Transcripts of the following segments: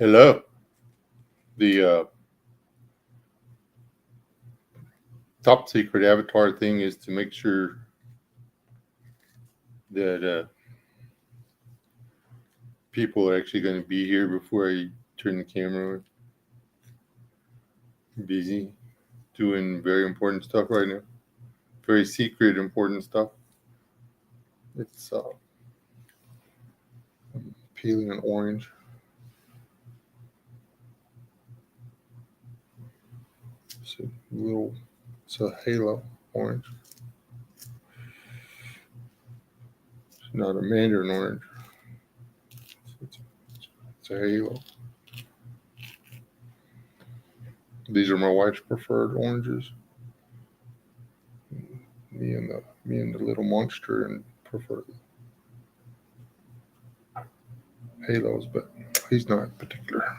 Hello. The top secret avatar thing is to make sure that people are actually going to be here before I turn the camera on. I'm busy doing very important stuff right now. Very secret, important stuff. It's peeling an orange. It's a halo orange. It's not a mandarin orange. It's a halo. These are my wife's preferred oranges. Me and the little monster and prefer halos, but he's not particular.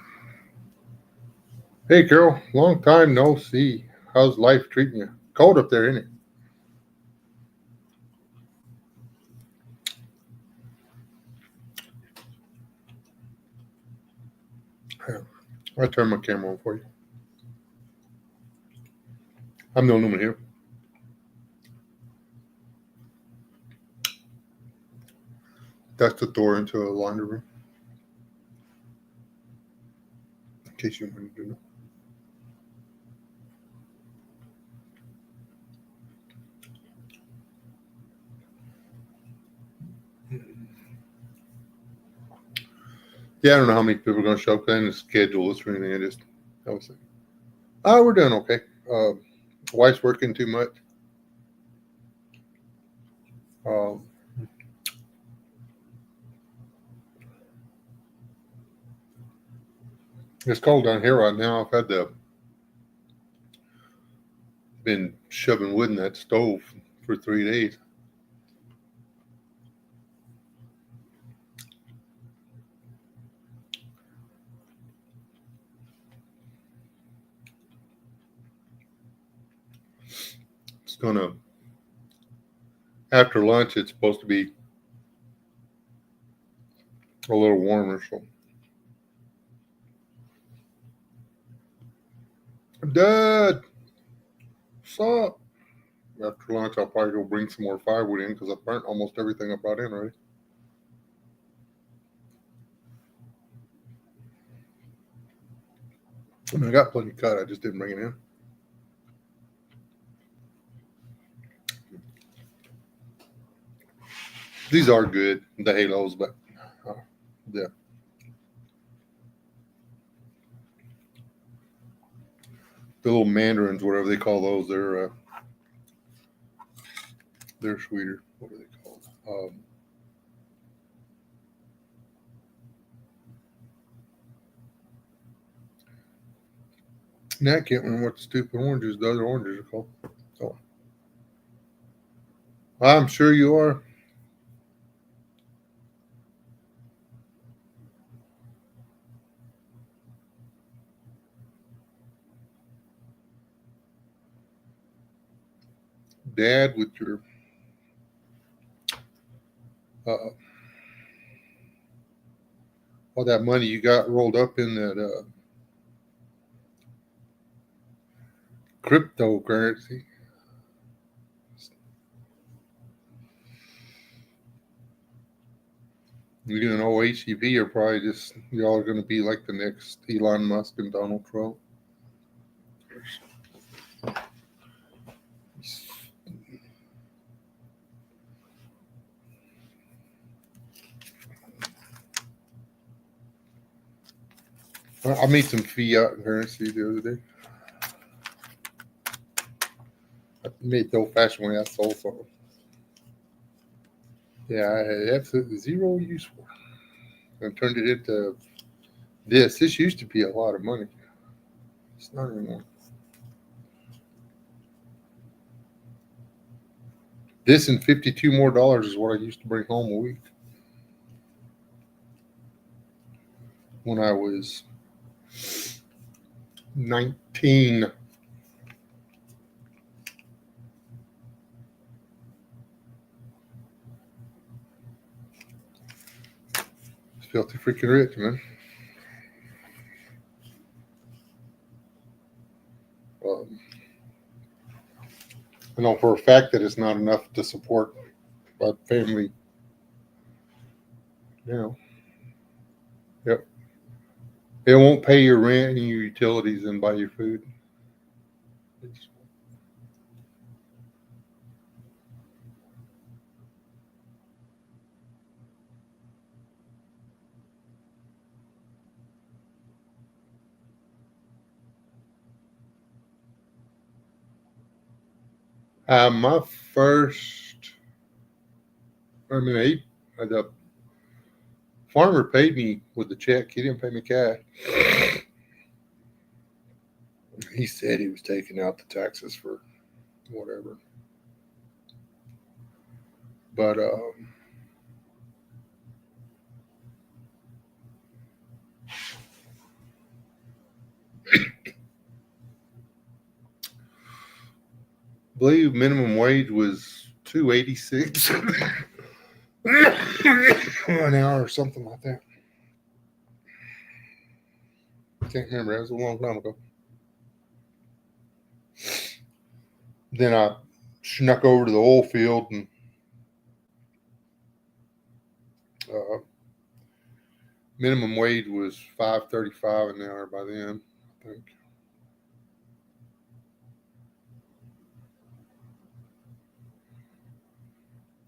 Hey, Carol, long time no see. How's life treating you? Cold up there, isn't it? Here, I'll turn my camera on for you. I'm the only one here. That's the door into a laundry room. In case you wanted to know. Yeah, I don't know how many people are going to show up. I didn't schedule this or anything. I was like, oh, we're doing okay. Wife's working too much. Um, it's cold down here right now. I've been shoving wood in that stove for 3 days. It's gonna after lunch. It's supposed to be a little warmer. So, Dad, what's up? After lunch, I'll probably go bring some more firewood in because I burnt almost everything I brought in already. I mean, I got plenty cut. I just didn't bring it in. These are good, the halos, but yeah. The little mandarins, whatever they call those, they're sweeter. What are they called? Now I can't remember what the stupid oranges, the other oranges are called. Oh, I'm sure you are. Dad, with your uh, all that money you got rolled up in that cryptocurrency. You know, HEP are probably just y'all are going to be like the next Elon Musk and Donald Trump. I made some fiat currency the other day. I made the old-fashioned way. I sold some. Yeah, I had absolutely zero use for it. I turned it into this. This used to be a lot of money. It's not anymore. This and $52 more is what I used to bring home a week when I was 19. Filthy freaking rich, man. I know for a fact that it's not enough to support a family. You know, yep. It won't pay your rent and your utilities and buy your food. My first, the farmer paid me with the check. He didn't pay me cash. He said he was taking out the taxes for whatever. But I believe minimum wage was $2.86 an hour or something like that. Can't remember. It was a long time ago. Then I snuck over to the oil field and uh, minimum wage was $5.35 an hour by then, I think.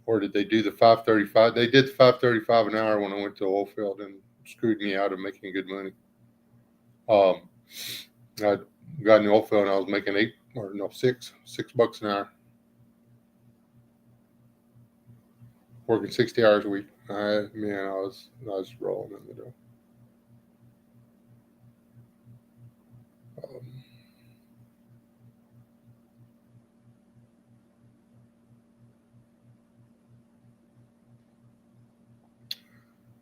Or did they do the 5.35? They did the 5.35 an hour when I went to the oil field and screwed me out of making good money. I got in the oil field and I was making $6 an hour, working 60 hours a week. I was rolling in the dough.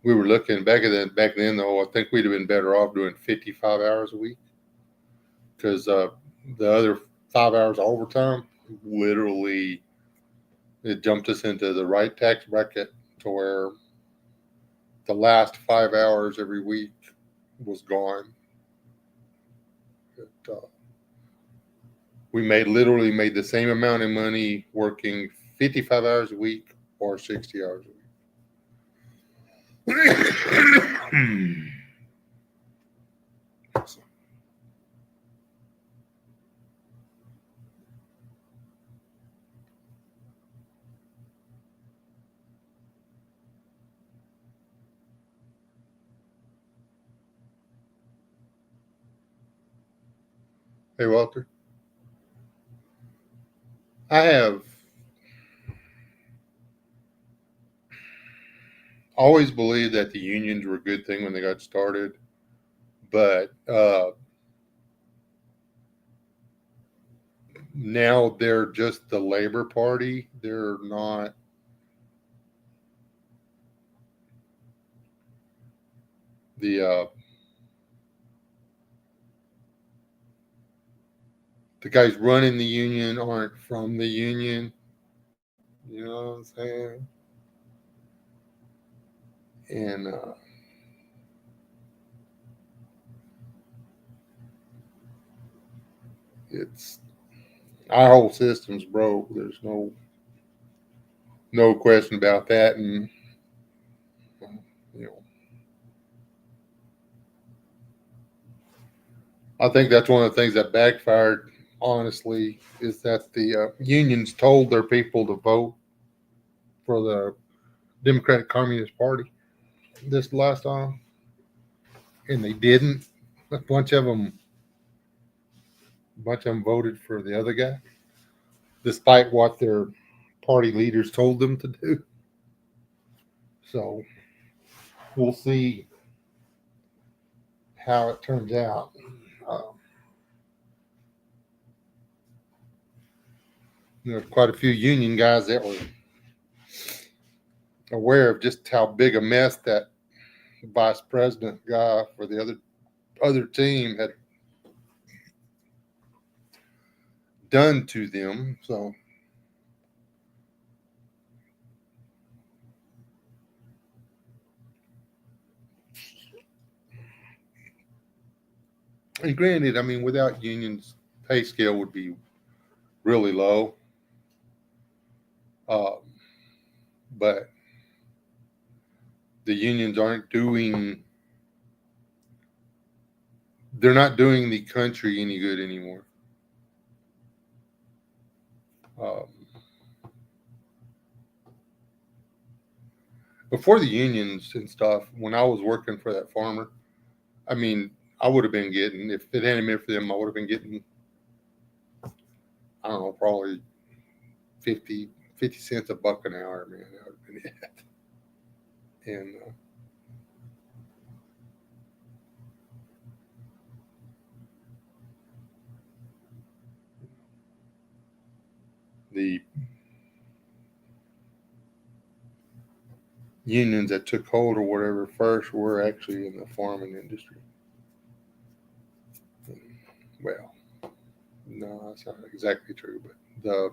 We were looking back then though. I think we'd have been better off doing 55 hours a week because the other 5 hours of overtime literally it jumped us into the right tax bracket to where the last 5 hours every week was gone. We literally made the same amount of money working 55 hours a week or 60 hours a week. Hey, Walter. I have always believed that the unions were a good thing when they got started, but now they're just the Labor Party. They're not the guys running the union aren't from the union. You know what I'm saying? And it's our whole system's broke. There's no question about that. And you know, I think that's one of the things that backfired. Honestly, is that the unions told their people to vote for the Democratic Communist Party this last time, and they didn't. A bunch of them voted for the other guy, despite what their party leaders told them to do. So we'll see how it turns out. There were quite a few union guys that were aware of just how big a mess that vice president guy for the other team had done to them. So and granted, I mean, without unions, pay scale would be really low. Um, but the unions aren't doing. They're not doing the country any good anymore. Um, Before the unions and stuff, when I was working for that farmer, I mean, I would have been getting, if it hadn't been for them, I would have been getting, I don't know, probably 50 cents a buck an hour, man. That would have been it. And the unions that took hold or whatever first were actually in the farming industry. Well, no, that's not exactly true, but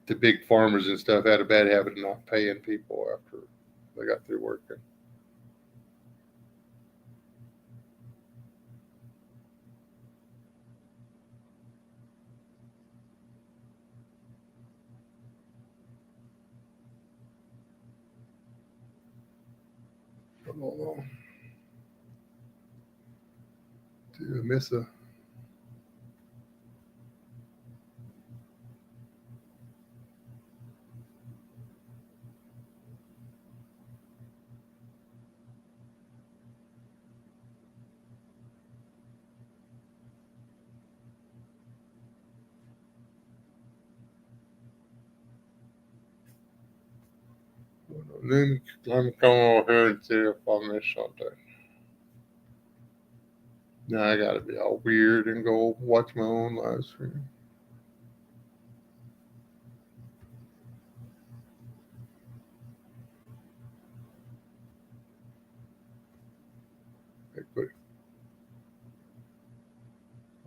the big farmers and stuff had a bad habit of not paying people after they got through working. Oh, did I miss a? Let me come over here and see if I missed something. Now I gotta be all weird and go watch my own live stream. But,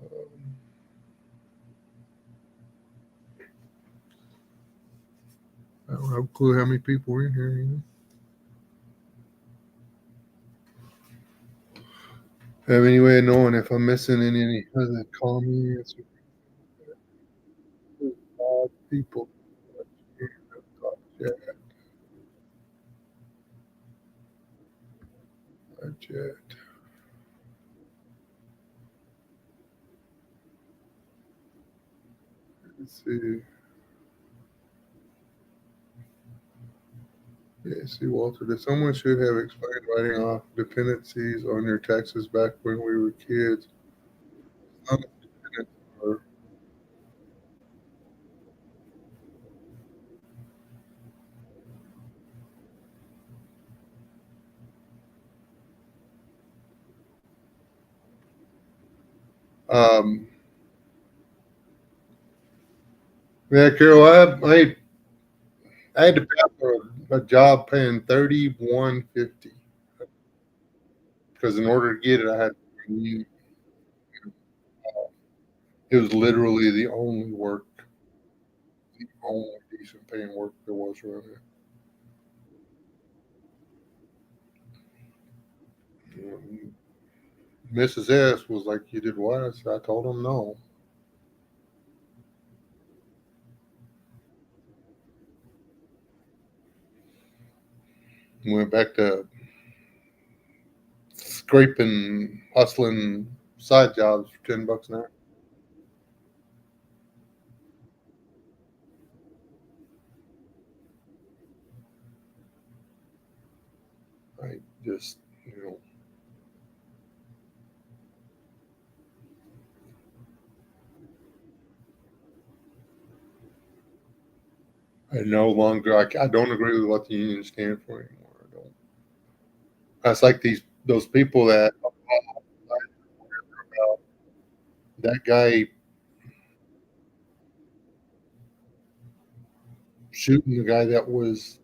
um, I don't have a clue how many people are in here. Have any way of knowing if I'm missing any other comments or people? Yeah, chat. Let's see. Yeah, see, Walter, that someone should have explained writing off dependencies on your taxes back when we were kids. Some dependents are, um, yeah, Carol, I had to pay for a job paying 31.50 because in order to get it, I had to. It was literally the only work, the only decent paying work there was around here. Mrs. S was like, "You did what?" I told him no. Went back to scraping, hustling side jobs for $10 an hour. I just, you know, I no longer, I don't agree with what the unions stand for anymore. I don't. That's like those people that that guy shooting the guy that was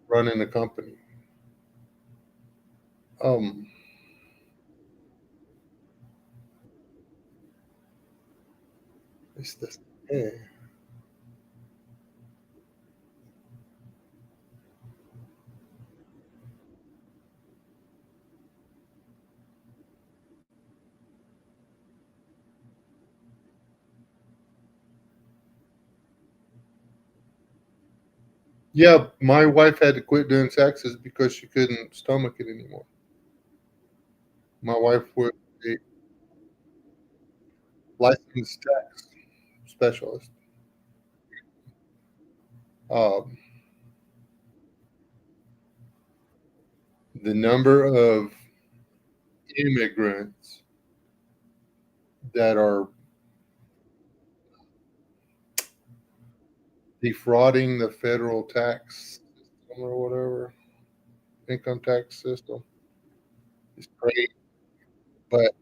running the company. Um, it's this, yeah. Yeah, my wife had to quit doing taxes because she couldn't stomach it anymore. My wife was a licensed tax specialist. Um, the number of immigrants that are defrauding the federal tax system or whatever, income tax system is great, but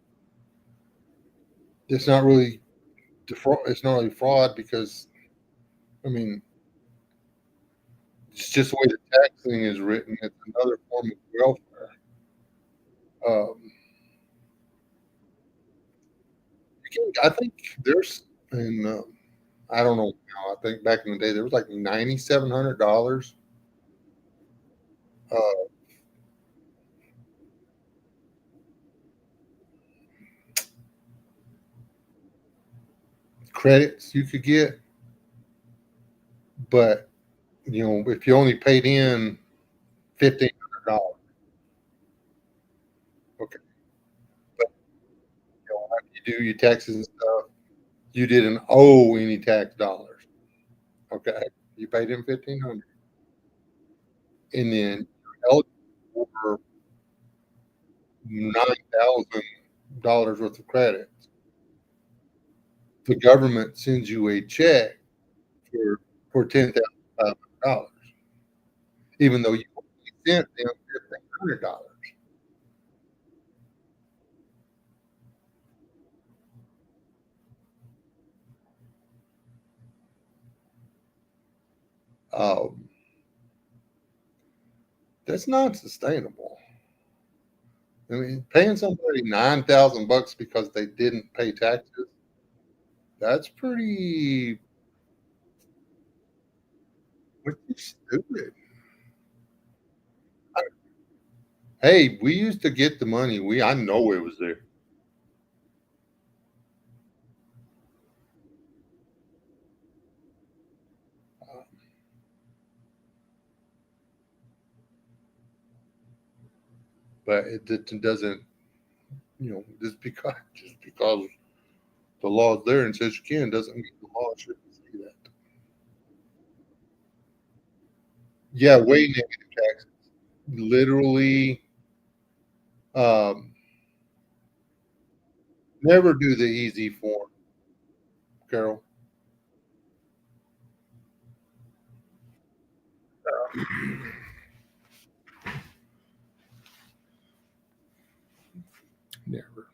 it's not really defraud. It's not really fraud because I mean it's just the way the tax thing is written. It's another form of welfare. Um, I think there's in I don't know now. I think back in the day there was like $9,700 uh, credits you could get, but if you only paid in $1,500, okay, but after you do your taxes and stuff, you didn't owe any tax dollars. Okay, you paid in 1,500, and then you're eligible for $9,000 worth of credit. The government sends you a check for $10,500, even though you only sent them $1,500. Um, that's not sustainable. I mean, paying somebody $9,000 because they didn't pay taxes, that's pretty stupid. I- Hey, we used to get the money. I know it was there. Uh, but it doesn't, just because the law's there and says you can doesn't mean the law shouldn't say that. Yeah, way negative taxes. Literally, um, never do the easy form, Carol. Never.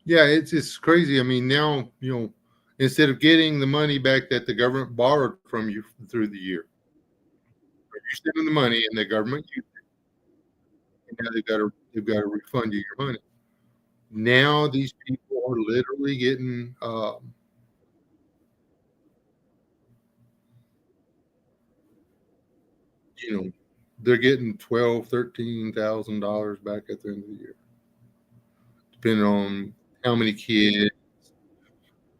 Yeah, it's crazy. I mean, now instead of getting the money back that the government borrowed from you through the year, you send them the money, and the government used it, and now they've got to refund you your money. Now these people are literally getting, you know, they're getting 12, $13,000 back at the end of the year, depending on how many kids,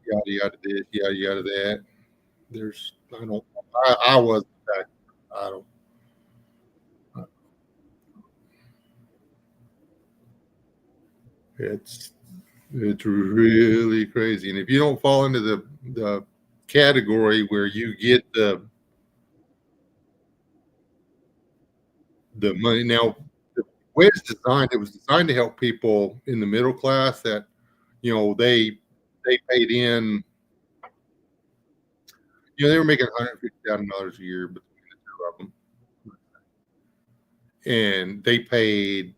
yada yada this, yada yada that. I don't, I wasn't back. I don't. It's It's really crazy, and if you don't fall into the category where you get the money now, the way it's designed, it was designed to help people in the middle class that, they paid in, they were making $150,000 a year between the 2 of them, and they paid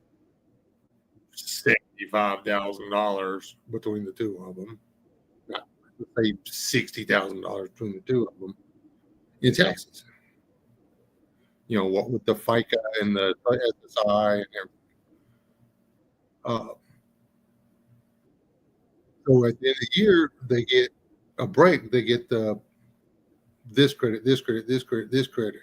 $75,000 between the 2 of them. Not let's say $60,000 between the 2 of them in taxes. What with the FICA and the SSI and everything. So at the end of the year, they get a break. They get the this credit, this credit, this credit, this credit.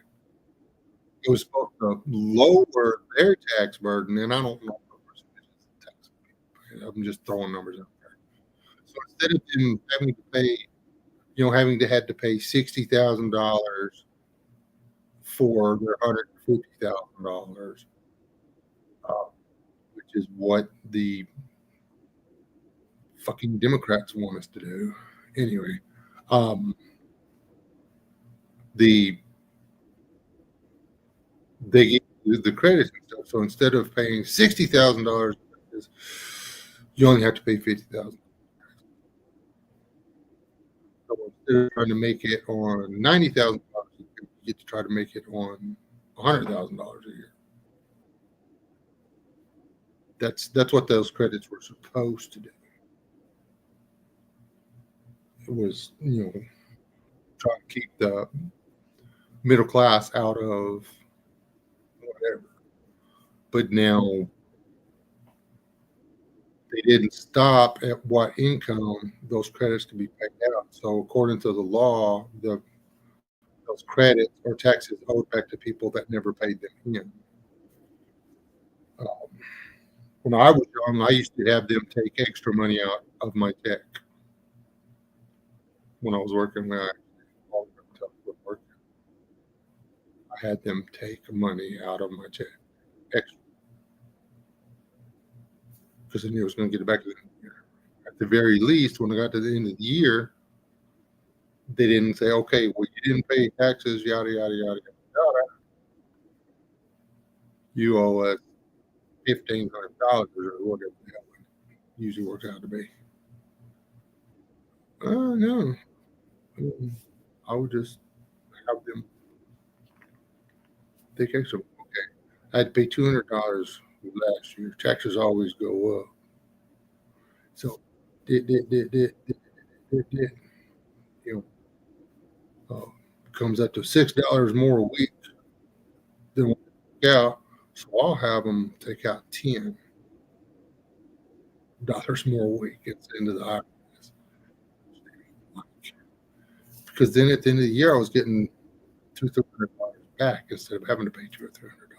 It was supposed to lower their tax burden, and I don't know what percentage of tax. I'm just throwing numbers out there. So instead of them having to pay, having to had to pay $60,000 for their $150,000, uh, which is what the fucking Democrats want us to do. Anyway, um, the they give you the credits and stuff. So instead of paying $60,000, you only have to pay 50,000. So instead of trying to make it on $90,000, you get to try to make it on $100,000 a year. That's what those credits were supposed to do. It was trying to keep the middle class out of whatever. But now they didn't stop at what income those credits can be paid out. So according to the law, those credits or taxes owed back to people that never paid them in. Um, when I was young, I used to have them take extra money out of my check when I was working. When I was working, I had them take money out of my check extra because I knew I was going to get it back at the very least. When I got to the end of the year, they didn't say, "Okay, well, you didn't pay taxes, yada yada yada yada. You owe us $1,500 or whatever the hell it usually works out to be." No, mm, I would just have them take extra. Okay, I had to pay $200 last year. Taxes always go up, so did, you comes up to $6 more a week than what I took out. So I'll have them take out $10 more a week at the end of the IRS. Because then at the end of the year, I was getting $200-300 back instead of having to pay $200 or $300.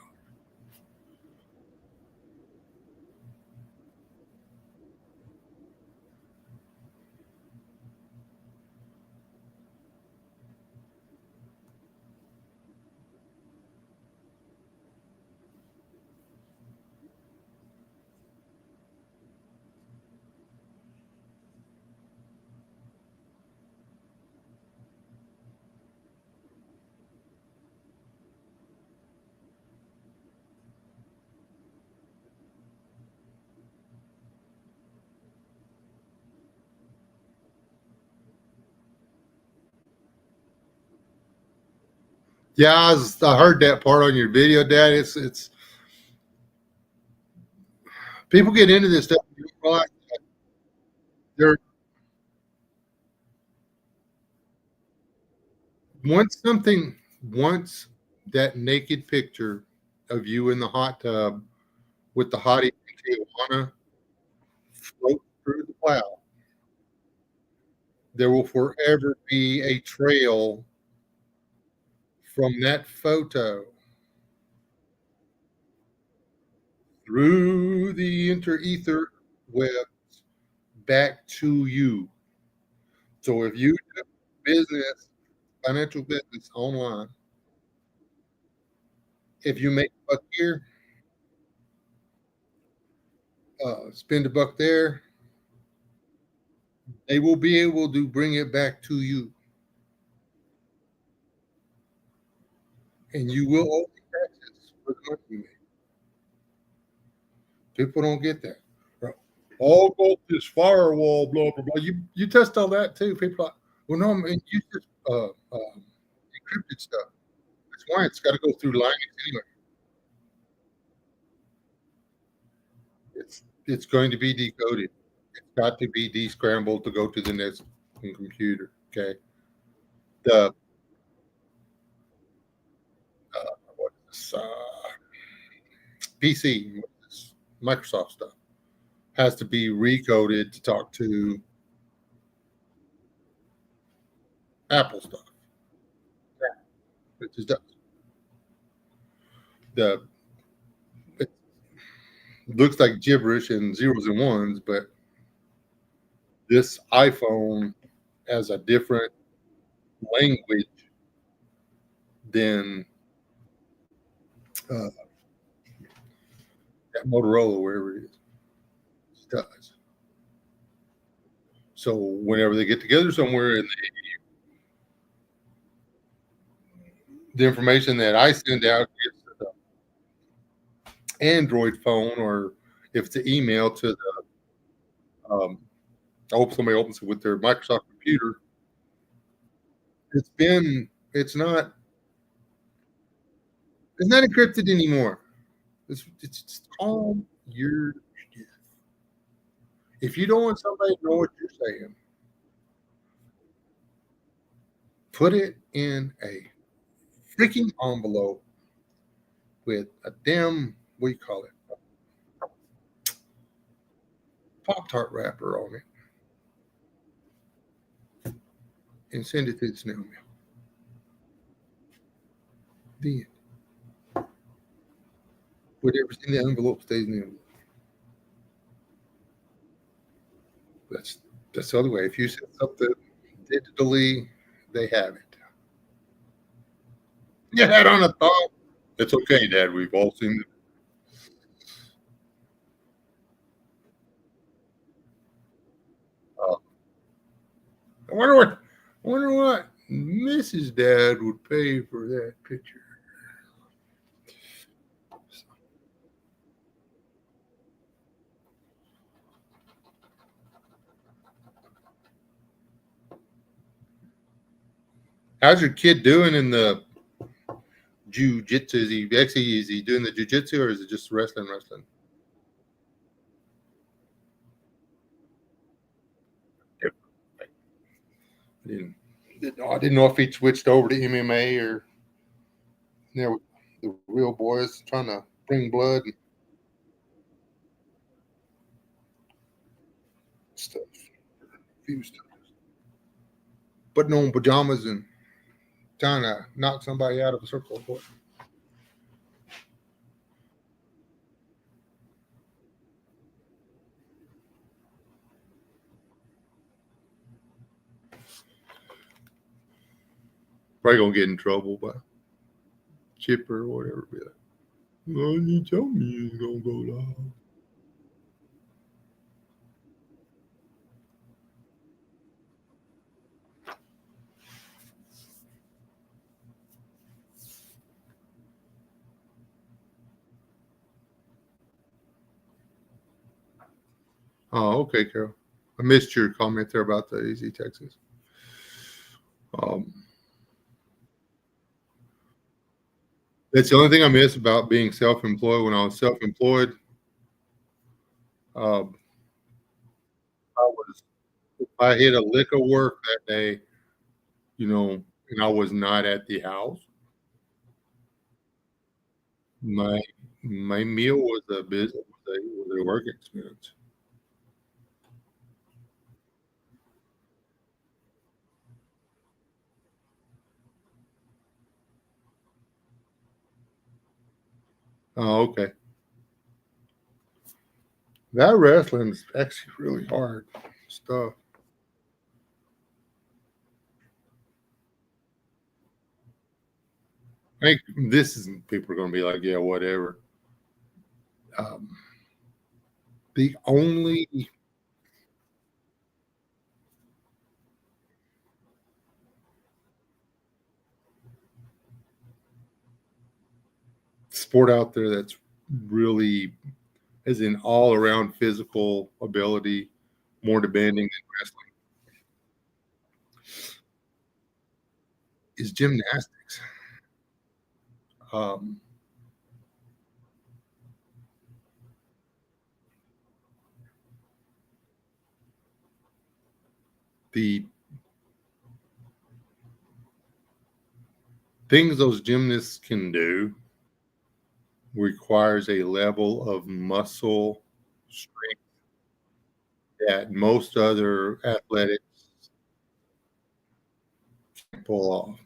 Yeah, I heard that part on your video, Dad. It's people get into this stuff. You don't realize they're once something once that naked picture of you in the hot tub with the hottie in Tijuana float through the cloud, there will forever be a trail from that photo through the interether web back to you. So if you do business, financial business online, if you make a buck here, spend a buck there, they will be able to bring it back to you, and you will owe taxes for the money you make. People don't get that. Right. All go this firewall, blah blah blah. You test all that too. People are like, well, no, man, use this encrypted stuff. That's why it's got to go through Linux anyway. It's going to be decoded. It's got to be descrambled to go to the next computer. Okay. The what is this, PC, Microsoft stuff has to be recoded to talk to. Apple stuff. It just does. The it looks like gibberish and zeros and ones, but this iPhone has a different language than uh, that Motorola, wherever it is, does. So whenever they get together somewhere and the information that I send out gets to the Android phone, or if it's an email to the, I hope somebody opens it with their Microsoft computer. It's not encrypted anymore. It's just calm your shit. If you don't want somebody to know what you're saying, put it in a freaking envelope with a damn, what do you call it, Pop Tart wrapper on it, and send it to the snail mail. Then whatever's in the envelope stays in the envelope. That's that's the other way. If you send something digitally, they have it. You had on a thought. It's okay, Dad. We've all seen it. Uh, I wonder what Mrs. Dad would pay for that picture. How's your kid doing in the jujitsu? Is he doing the jujitsu, or is it just wrestling? Wrestling. Yep. I didn't know if he switched over to MMA, or the real boys trying to bring blood and stuff. Few stuff. Putting on pajamas and trying to knock somebody out of a circle of what? Probably gonna get in trouble by Chipper or whatever. Be like, well, you told me you was gonna go live. Oh, okay, Carol. I missed your comment there about the Easy Texas. Um, that's the only thing I miss about being self-employed. When I was self-employed, um, if I hit a lick of work that day, and I was not at the house, my my meal was a work expense. Oh, okay. That wrestling is actually really hard stuff. I think this is people are going to be like, yeah, whatever. Um, the only sport out there that's really is an all around physical ability, more demanding than wrestling, is gymnastics. Um, the things those gymnasts can do requires a level of muscle strength that most other athletics pull off.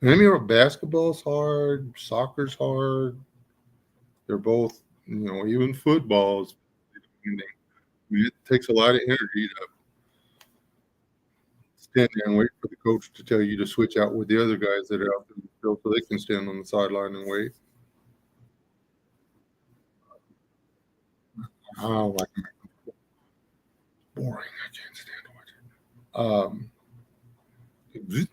And I mean, basketball's hard, soccer's hard. They're both, even footballs. It takes a lot of energy to stand there and wait for the coach to tell you to switch out with the other guys that are out in the field so they can stand on the sideline and wait. Oh, like boring. I can't stand to watch it.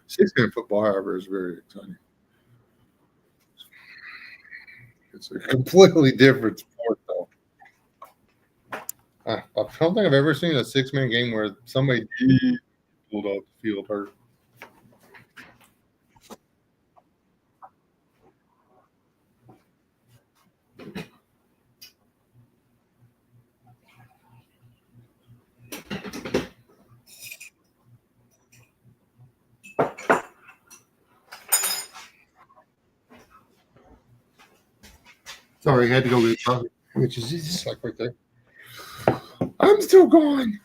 6-man football, however, is very exciting. It's a completely different sport, though. I don't think I've ever seen a 6-man game where somebody pulled off the field hurt. Sorry, I had to go get coffee, which is just like right there. I'm still going.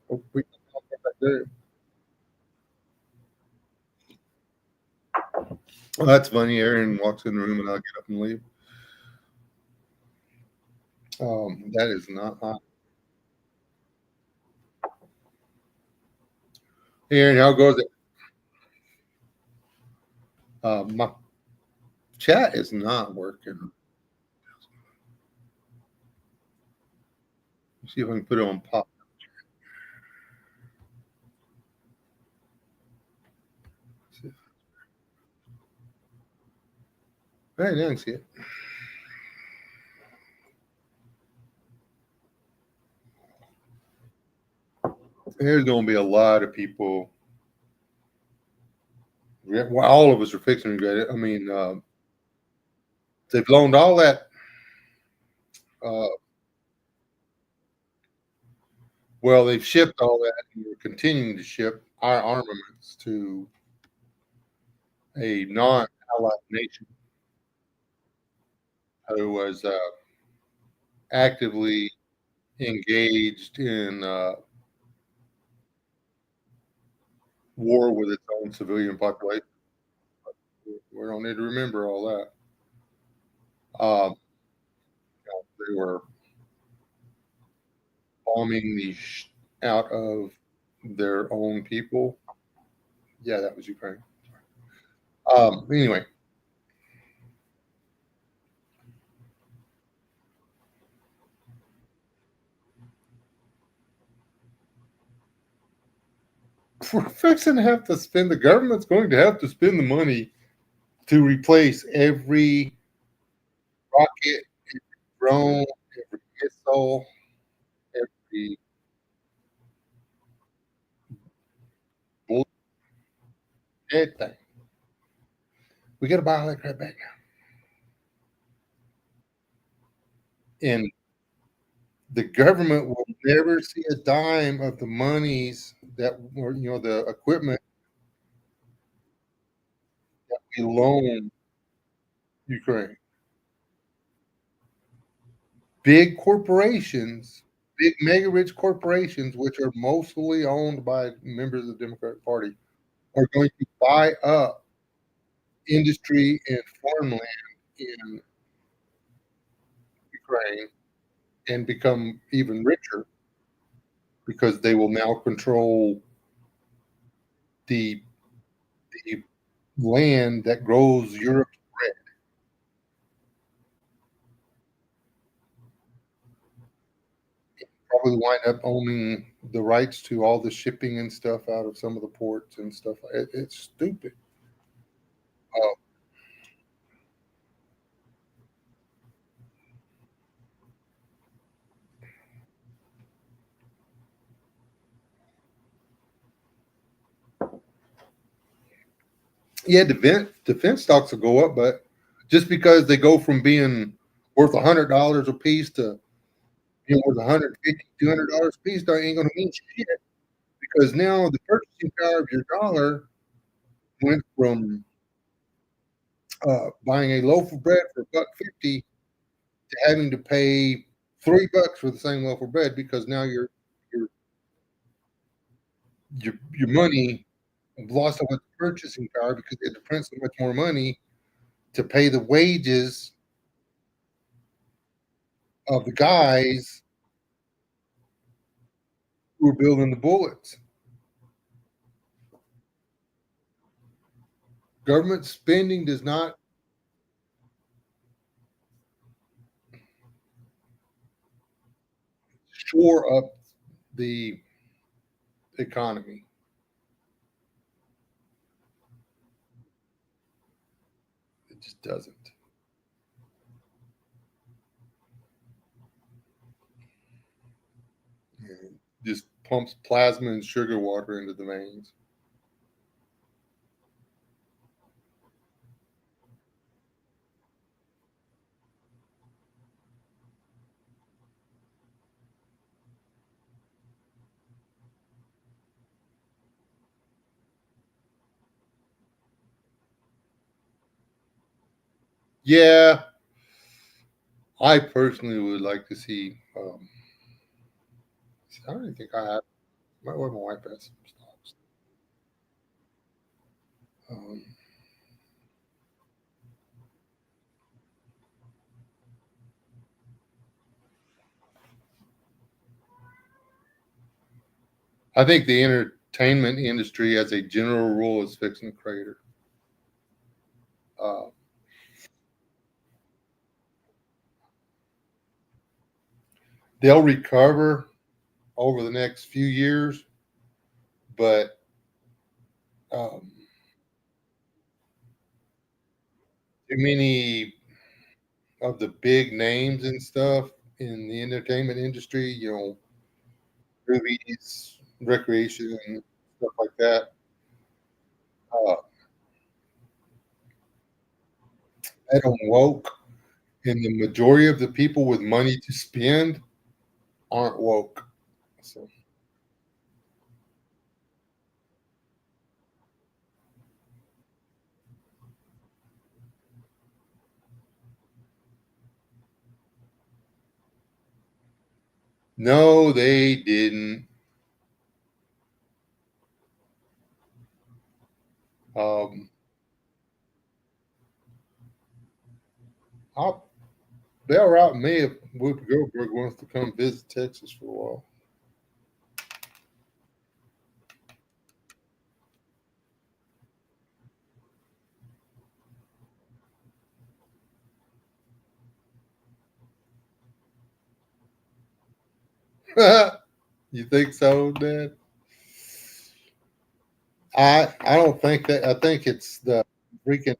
Oh, we can talk back there. Well, that's funny. Aaron walks in the room and I'll get up and leave. That is not hot. Hey, Aaron, how goes it? My chat is not working. Let's see if I can put it on pop. I didn't see it. There's going to be a lot of people. Well, all of us are fixing to get it. I mean, they've loaned all that. Uh, well, they've shipped all that, and we're continuing to ship our armaments to a non-allied nation who was actively engaged in war with its own civilian population. We don't need to remember all that. They were bombing out of their own people. Yeah, that was Ukraine. Anyway, we're fixing to have to spend. The government's going to have to spend the money to replace every rocket, every drone, every missile, every bullet, everything. We got to buy all that crap back now. And the government will never see a dime of the monies that were, the equipment we loan Ukraine. Big corporations, big mega rich corporations, which are mostly owned by members of the Democratic Party, are going to buy up industry and farmland in Ukraine and become even richer because they will now control the the land that grows Europe's bread. Probably wind up owning the rights to all the shipping and stuff out of some of the ports and stuff. It's stupid. Uh, yeah, defense stocks will go up, but just because they go from being worth $100 a piece to being worth 150, $200 a piece, that ain't going to mean shit because now the purchasing power of your dollar went from buying a loaf of bread for $1.50 to having to pay $3 for the same loaf of bread because now your your money lost so much purchasing power because they had to print so much more money to pay the wages of the guys who were building the bullets. Government spending does not shore up the economy. It just doesn't. It just pumps plasma and sugar water into the veins. Yeah, I personally would like to see. I don't even think I have. My wife has some stocks. Um, I think the entertainment industry, as a general rule, is fixing to crater. Uh, they'll recover over the next few years, but um, too many of the big names and stuff in the entertainment industry, movies, recreation, and stuff like that, uh, they don't woke, and the majority of the people with money to spend aren't woke. So no, they didn't. Um, I'll They'll route me if Whoopi Goldberg wants to come visit Texas for a while. You think so, Dad? I don't think that. I think it's freaking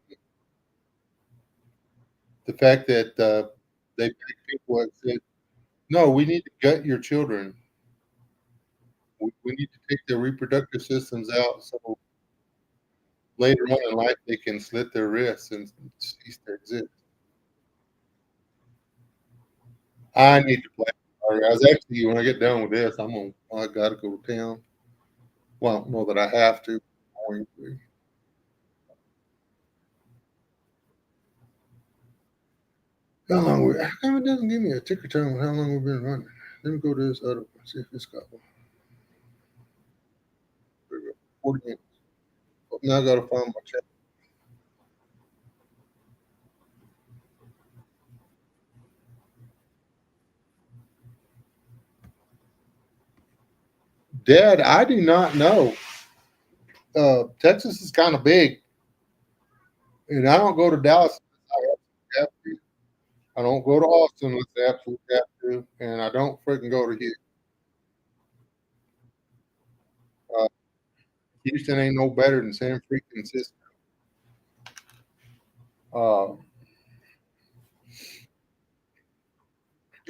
the fact that they pick people that said, "No, we need to gut your children. We need to take their reproductive systems out so later on in life they can slit their wrists and cease to exist." I need to play. I was actually when I get done with this, I gotta go to town. Well, I don't know that I have to. I'm going to. How long how come it doesn't give me a ticker time on how long we've been running? Let me go to this other one, see if it's got one. There we go. 40 minutes. Oh, now I gotta find my chat. Dad, I do not know. Texas is kind of big, and I don't go to Dallas unless I have to. I don't go to Austin unless I absolutely have to, and I don't freaking go to Houston. Uh, Houston ain't no better than San freaking Francisco. Uh,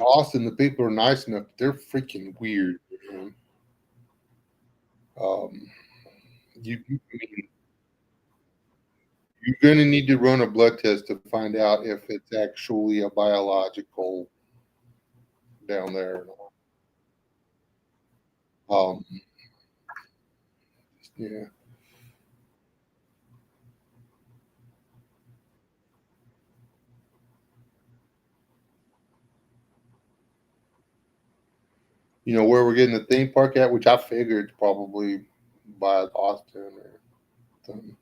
Austin, the people are nice enough. They're freaking weird. Man. Um, I mean, you're going to need to run a blood test to find out if it's actually a biological down there. Um, yeah. Where we're getting the theme park at, which I figured probably by Austin or something.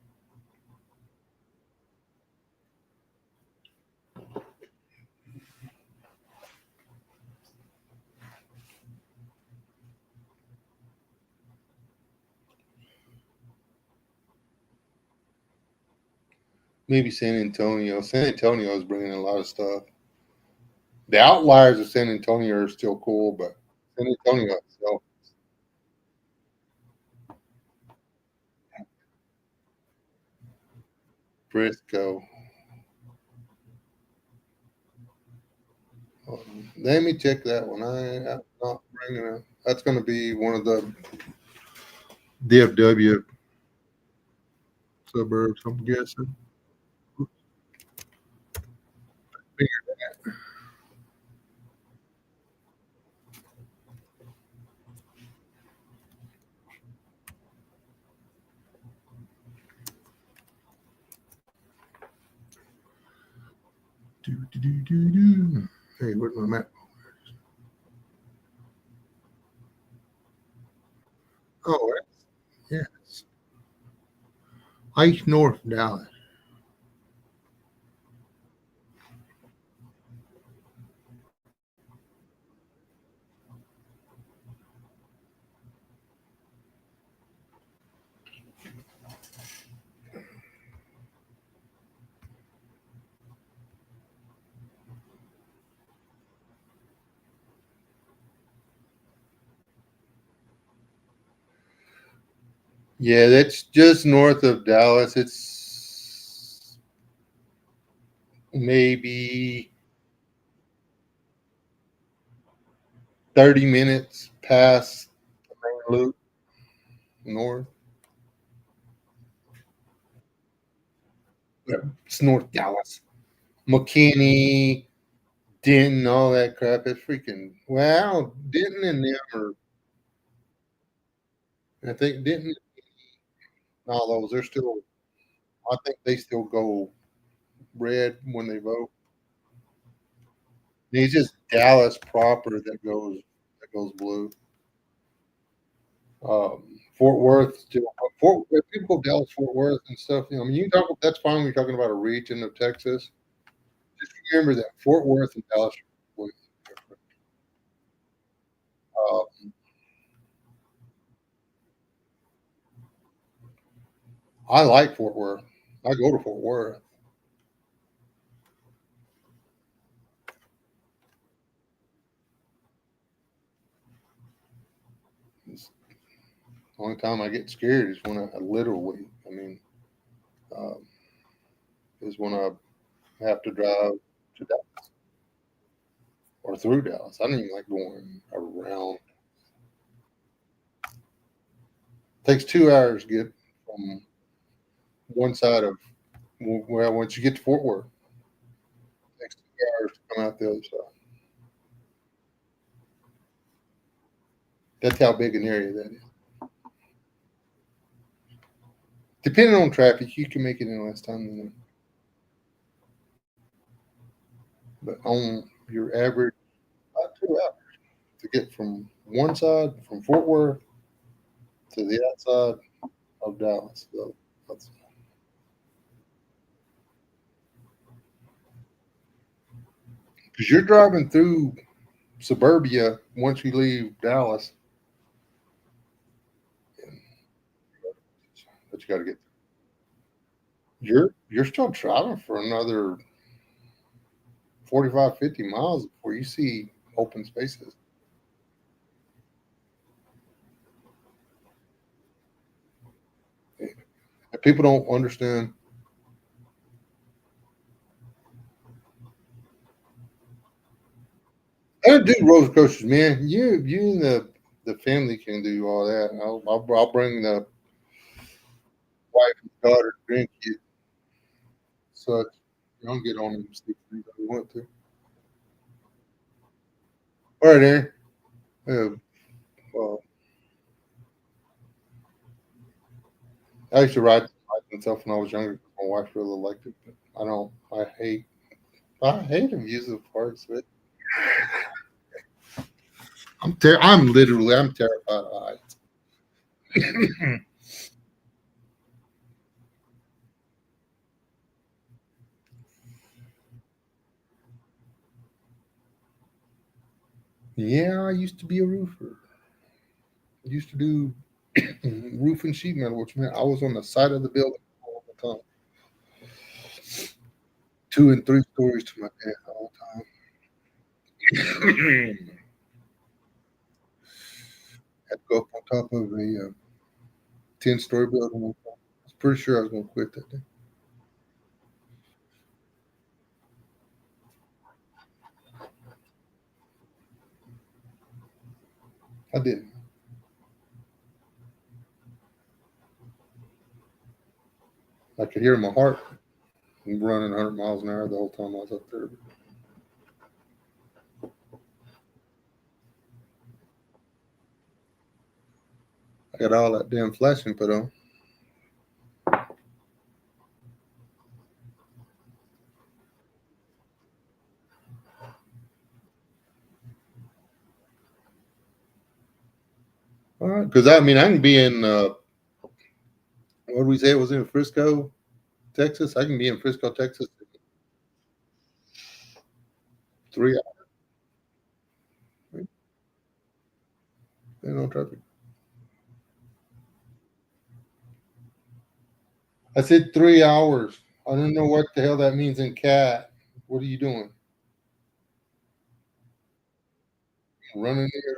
Maybe San Antonio. San Antonio is bringing a lot of stuff. The outliers of San Antonio are still cool, but San Antonio itself, Frisco. Let me check that one. I'm not bringing it. That's going to be one of the DFW suburbs, I'm guessing. Do, do, do, do, do. Hey, where's my map? Oh, yes. Ice North Dallas. Yeah, that's just north of Dallas. It's maybe 30 minutes past the main loop north. Yep. It's North Dallas. McKinney, Denton, all that crap. It's freaking wow. Denton and them are, I think Denton, all those, they're still, I think they still go red when they vote. It's just Dallas proper that goes blue. Fort Worth, still, if people go Dallas, Fort Worth, and stuff. I mean, you talk. That's fine. We're talking about a region of Texas. Just remember that Fort Worth and Dallas are completely different. I like Fort Worth. I go to Fort Worth. It's the only time I get scared is when I literally, I mean, um, is when I have to drive to Dallas or through Dallas. I don't even like going around. It takes 2 hours to get from one side of, well, once you get to Fort Worth, it takes 2 hours to come out the other side. That's how big an area that is. Depending on traffic, you can make it in less time than that. But on your average, about 2 hours to get from one side, from Fort Worth to the outside of Dallas. So because you're driving through suburbia once you leave Dallas, but you got to get. You're still driving for another 45, 50 miles before you see open spaces. And people don't understand. I don't do roller coasters, man. You and the family can do all that. I'll bring the wife and daughter to drink it, so you don't get on them sticks if you want to. All right, Aaron. Well, I used to ride bikes and stuff when I was younger. My wife really liked it, but I don't. I hate amusement parks, but I'm terrified of heights. Yeah, I used to be a roofer. I used to do roof and sheet metal, which meant I was on the side of the building all the time, 2 and 3 stories to my death all the time. Had to go up on top of a 10-story building. I was pretty sure I was going to quit that day. I didn't. I could hear my heart running 100 miles an hour the whole time I was up there. I got all that damn flashing put on. All right, because I mean, I can be in, what did we say it was in Frisco, Texas? I can be in Frisco, Texas, 3 hours. Ain't no traffic. I said 3 hours. I don't know what the hell that means in cat. What are you doing? Running there?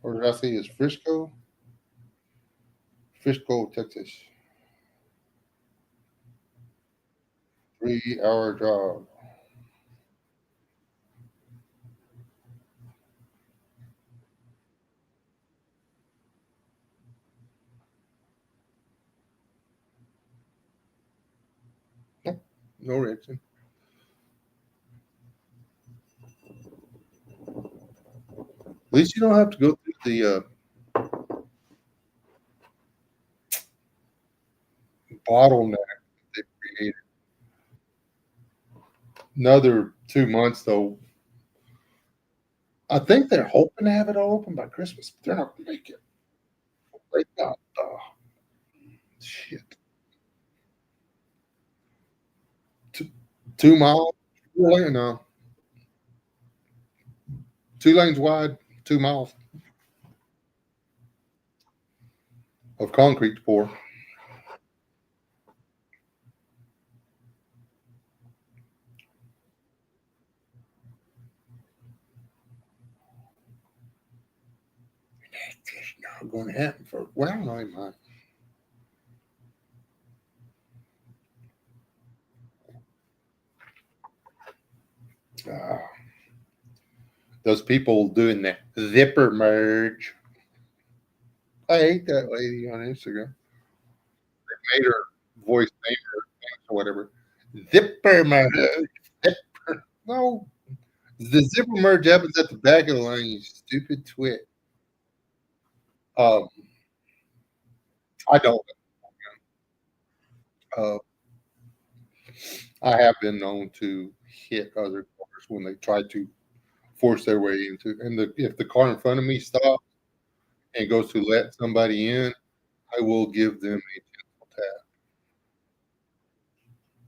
Or did I say it's Frisco? Frisco, Texas. 3 hour drive. Nope, no reaction. At least you don't have to go through the bottleneck they created. Another 2 months, though. I think they're hoping to have it all open by Christmas, but they're not going to make it. They got shit. 2 miles, no, 2 lanes wide, 2 miles of concrete to pour. That's just not going to happen for well, no, it might. Uh, those people doing the zipper merge. I hate that lady on Instagram. Made her voice name or whatever. Zipper merge. Zipper. No, the zipper merge happens at the back of the line. You stupid twit. Um, I don't. Uh, I have been known to hit other cars when they try to force their way into. And if the car in front of me stops and goes to let somebody in, I will give them a gentle tap.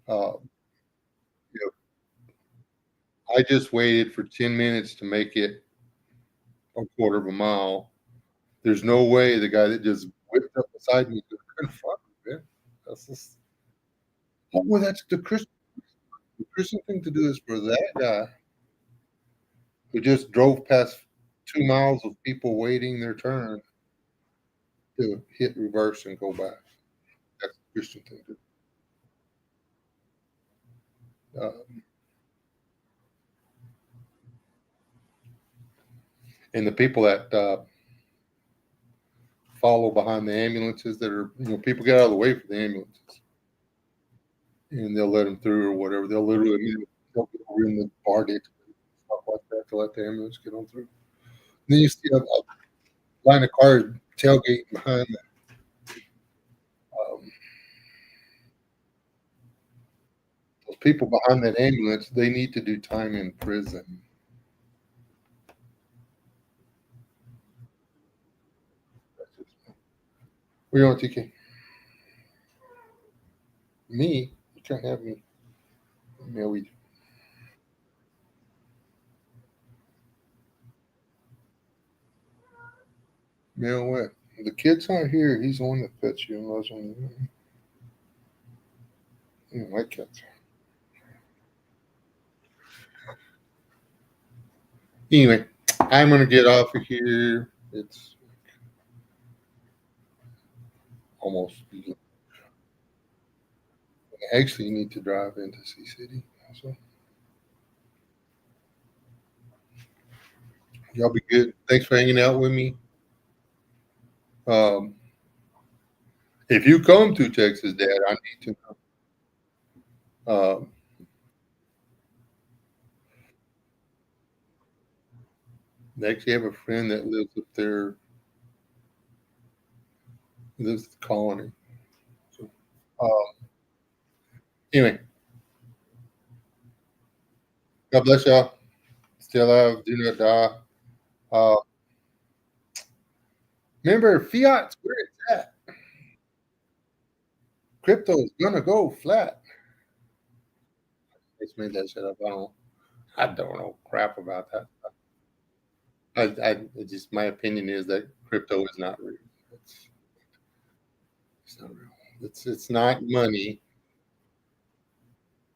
Uh, you know, I just waited for 10 minutes to make it a quarter of a mile. There's no way the guy that just whipped up beside me could confront me, man. That's just oh, well, that's the Christian thing to do is for that guy who just drove past 2 miles of people waiting their turn to hit reverse and go back. That's the Christian thing to do. And the people that follow behind the ambulances that are, people get out of the way for the ambulances and they'll let them through or whatever. They'll literally, they'll get over in the bar ditch and stuff like that to let the ambulance get on through. And then you see a line of cars tailgating behind the those people behind that ambulance, they need to do time in prison. What do you want, TK? Me? You can't have me. Yeah, we. You know what? The kid's not here. He's the one that pets you and loves you. My cats. Anyway, I'm gonna get off of here. It's almost. Actually, you need to drive into Sea City. So y'all be good. Thanks for hanging out with me. Um, if you come to Texas, Dad, I need to know. I actually have a friend that lives up there, lives in the colony. So, anyway, God bless y'all. Stay alive. Do not die. Uh, remember, fiat's where it's at. Crypto is gonna go flat. I just made that shit up. I don't know crap about that. It just my opinion is that crypto is not real. It's, it's not real. It's not money.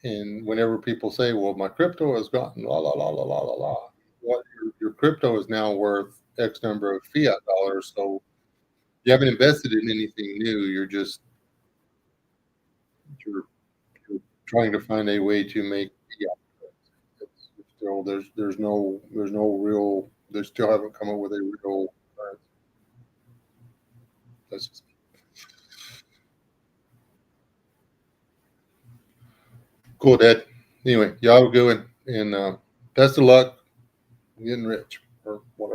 And whenever people say, "Well, my crypto has gotten la la la la la la la," what your crypto is now worth X number of fiat dollars. So you haven't invested in anything new. You're, you're trying to find a way to make fiat. It's still there's no real. They still haven't come up with a real. That's just cool, Dad. Anyway, y'all have a good one, and best of luck getting rich or whatever.